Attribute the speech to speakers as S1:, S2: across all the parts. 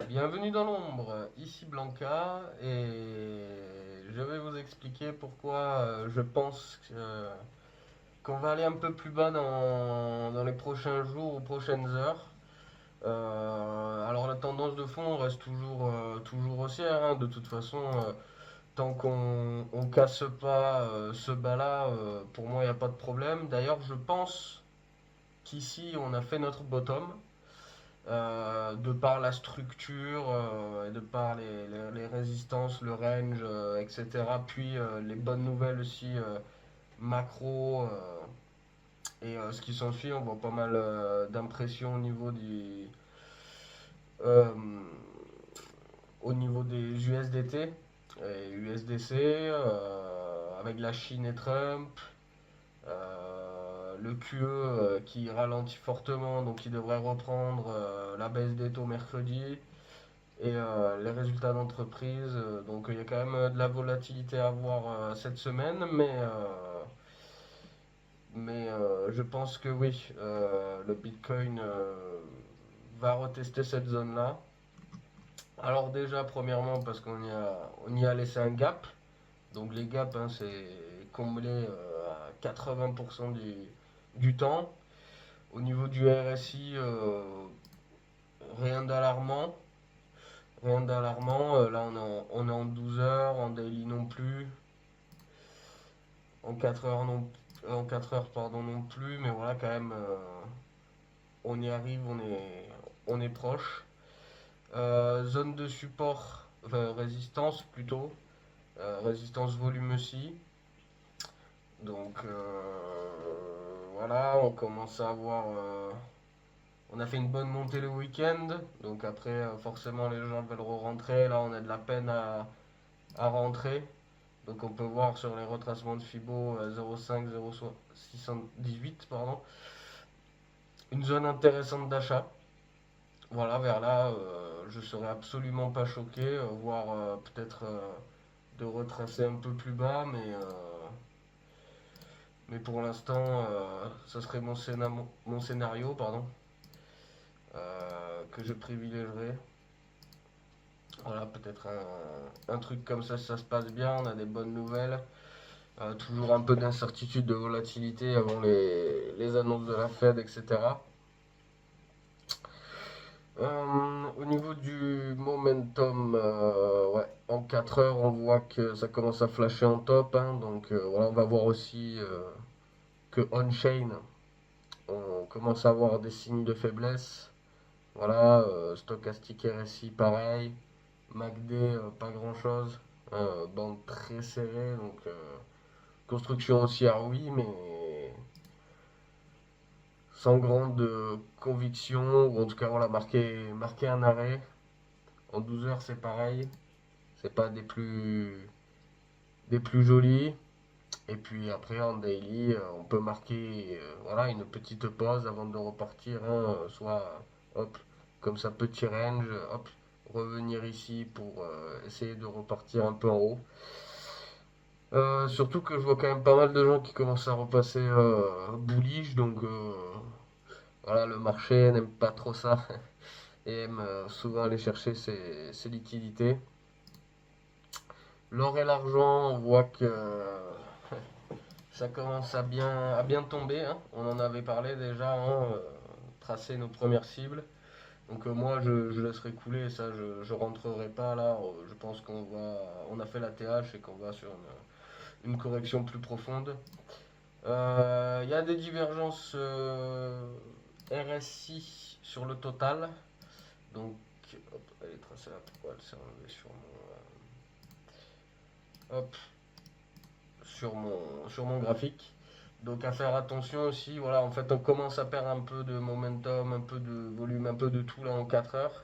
S1: Bienvenue dans l'ombre, ici Blanca et je vais vous expliquer pourquoi je pense qu'on va aller un peu plus bas dans les prochains jours ou prochaines heures. Alors la tendance de fond reste toujours haussière, hein. De toute façon, tant qu'on on casse pas ce bas-là, pour moi il n'y a pas de problème. D'ailleurs je pense qu'ici on a fait notre bottom. De par la structure, et de par les résistances, le range, etc. Puis les bonnes nouvelles aussi macro et ce qui s'ensuit, on voit pas mal d'impressions euh, au niveau des USDT et USDC, avec la Chine et Trump. Le QE qui ralentit fortement, donc il devrait reprendre la baisse des taux mercredi et les résultats d'entreprise. Donc il y a quand même de la volatilité à voir cette semaine, mais je pense que oui, le Bitcoin va retester cette zone-là. Alors déjà, premièrement, parce on y a laissé un gap. Donc les gaps, hein, c'est comblé à 80% du temps. Au niveau du RSI, rien d'alarmant. Rien d'alarmant. Là, on est en 12 heures, en daily non plus. En 4 heures, en 4 heures pardon, non plus. Mais voilà, quand même, on y arrive, on est proche. Zone de support, enfin résistance plutôt. Résistance volume aussi. Donc voilà, on commence à avoir. On a fait une bonne montée le week-end, donc après forcément les gens veulent re-rentrer. Là on a de la peine à rentrer. Donc on peut voir sur les retracements de Fibo 0,5, 0,618 pardon. Une zone intéressante d'achat. Voilà, vers là, je serais absolument pas choqué, voire peut-être de retracer un peu plus bas, mais pour l'instant, ça serait mon scénario, pardon, que je privilégierais. Voilà, peut-être un truc comme ça, si ça se passe bien, on a des bonnes nouvelles. Toujours un peu d'incertitude, de volatilité avant les annonces de la Fed, etc. Au niveau du momentum, ouais, en 4 heures, on voit que ça commence à flasher en top, hein. Donc voilà, on va voir aussi que on-chain, on commence à avoir des signes de faiblesse. Voilà, stochastique RSI pareil, MACD pas grand chose, bande très serrée, donc construction haussière oui, mais sans grande conviction, ou en tout cas voilà, marqué un arrêt. En 12 heures c'est pareil, c'est pas des plus jolis. Et puis après en daily, on peut marquer voilà, une petite pause avant de repartir, hein, soit hop, comme ça petit range, hop, revenir ici pour essayer de repartir un peu en haut. Surtout que je vois quand même pas mal de gens qui commencent à repasser bullish, donc voilà, le marché n'aime pas trop ça et aime souvent aller chercher ses liquidités. L'or et l'argent, on voit que ça commence à bien tomber, hein. On en avait parlé déjà, hein, tracer nos premières cibles. Donc moi je laisserai couler, ça je rentrerai pas là. Je pense on a fait la TH et qu'on va sur une correction plus profonde. Il y a des divergences RSI sur le total. Donc hop, elle est tracée là, pourquoi elle s'est enlevée hop, sur mon graphique. Donc à faire attention aussi, voilà, en fait on commence à perdre un peu de momentum, un peu de volume, un peu de tout là en 4 heures.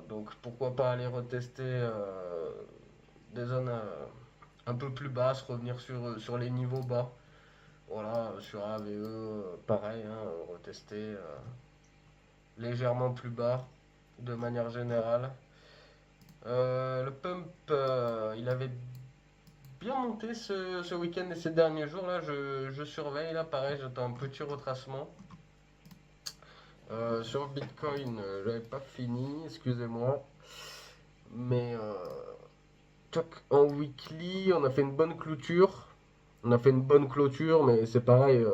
S1: Donc pourquoi pas aller retester des zones un peu plus basses, revenir sur les niveaux bas. Voilà, sur AVE, pareil, hein, retester légèrement plus bas de manière générale. Le pump, il avait bien monté ce week-end et ces derniers jours là, je surveille là, pareil, j'attends un petit retracement. Sur Bitcoin, j'avais pas fini, excusez-moi. Mais en weekly, on a fait une bonne clôture. On a fait une bonne clôture, mais c'est pareil.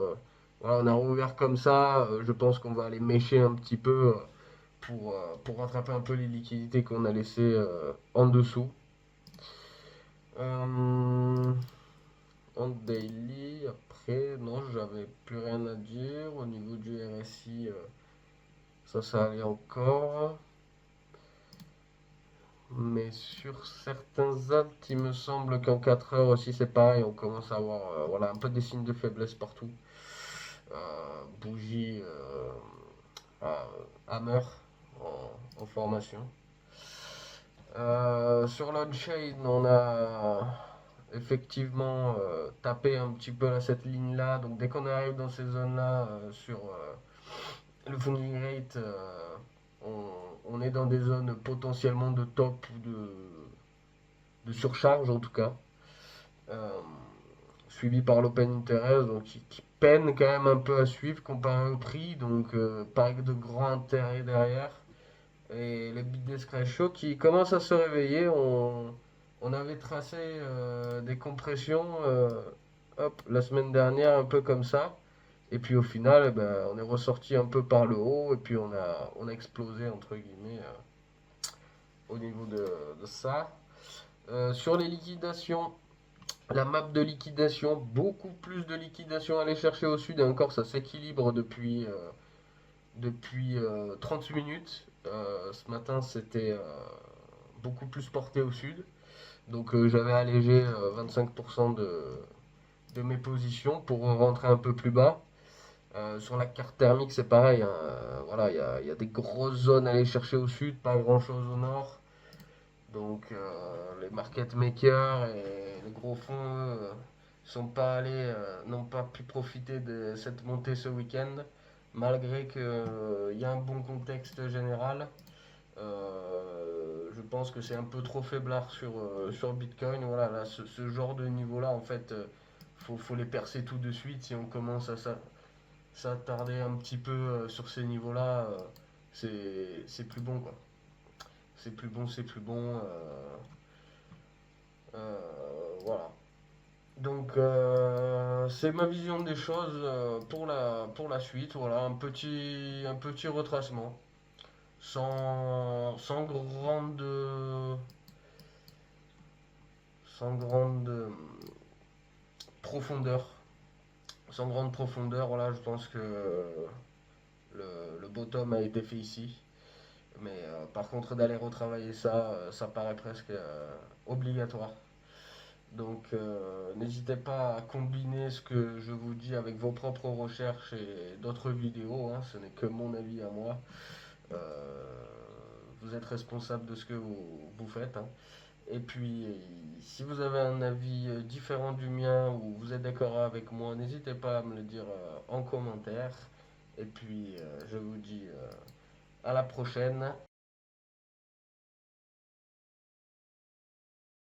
S1: Voilà, on a rouvert comme ça. Je pense qu'on va aller mécher un petit peu pour rattraper un peu les liquidités qu'on a laissées en dessous. Euh, En daily, après, non, j'avais plus rien à dire. Au niveau du RSI, ça allait encore. Mais sur certains apps, il me semble qu'en 4 heures aussi, c'est pareil. On commence à avoir voilà, un peu des signes de faiblesse partout. Bougie, hammer en formation. Sur l'on-chain, on a effectivement tapé un petit peu cette ligne-là. Donc dès qu'on arrive dans ces zones-là, sur le funding rate, on, on est dans des zones potentiellement de top ou de surcharge en tout cas. Euh, Suivi par l'open interest, donc qui peine quand même un peu à suivre comparé au prix, donc pas de grand intérêt derrière. Et le bid desk ratio qui commence à se réveiller. On avait tracé des compressions hop, la semaine dernière, un peu comme ça. Et puis au final, eh ben, on est ressorti un peu par le haut et puis on a explosé entre guillemets au niveau de ça. Sur les liquidations, la map de liquidation, beaucoup plus de liquidation à aller chercher au sud et encore ça s'équilibre depuis 30 minutes. Ce matin, c'était beaucoup plus porté au sud. Donc j'avais allégé 25% de mes positions pour rentrer un peu plus bas. Sur la carte thermique, c'est pareil, hein. Voilà, il y a des grosses zones à aller chercher au sud, pas grand chose au nord. Donc les market makers et les gros fonds, sont pas allés, n'ont pas pu profiter de cette montée ce week-end, malgré qu'il y a un bon contexte général. Je pense que c'est un peu trop faiblard sur Bitcoin. Voilà, là, ce genre de niveau-là, en fait, faut les percer tout de suite. Si on commence à s'attarder un petit peu sur ces niveaux-là, c'est plus bon, quoi. C'est plus bon, c'est plus bon. Voilà. Donc, c'est ma vision des choses pour la suite. Voilà, un petit retracement. Sans sans grande profondeur. Sans grande profondeur, voilà, je pense que le bottom a été fait ici. Mais par contre, d'aller retravailler ça, ça paraît presque obligatoire. Donc n'hésitez pas à combiner ce que je vous dis avec vos propres recherches et d'autres vidéos, hein, ce n'est que mon avis à moi. Euh, vous êtes responsable de ce que vous faites, hein. Et puis si vous avez un avis différent du mien ou vous êtes d'accord avec moi, n'hésitez pas à me le dire en commentaire. Et puis je vous dis à la prochaine.